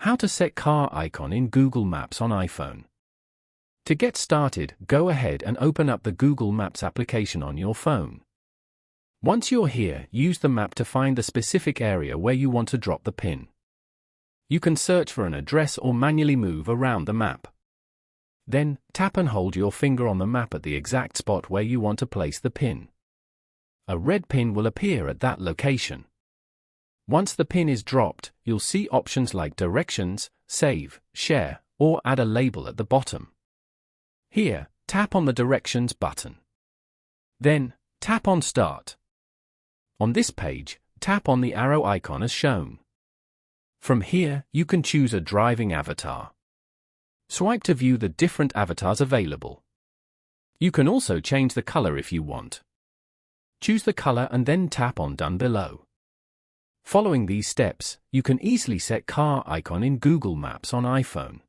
How to set car icon in Google Maps on iPhone. To get started, go ahead and open up the Google Maps application on your phone. Once you're here, use the map to find the specific area where you want to drop the pin. You can search for an address or manually move around the map. Then, tap and hold your finger on the map at the exact spot where you want to place the pin. A red pin will appear at that location. Once the pin is dropped, you'll see options like Directions, Save, Share, or Add a label at the bottom. Here, tap on the Directions button. Then, tap on Start. On this page, tap on the arrow icon as shown. From here, you can choose a driving avatar. Swipe to view the different avatars available. You can also change the color if you want. Choose the color and then tap on Done below. Following these steps, you can easily set car icon in Google Maps on iPhone.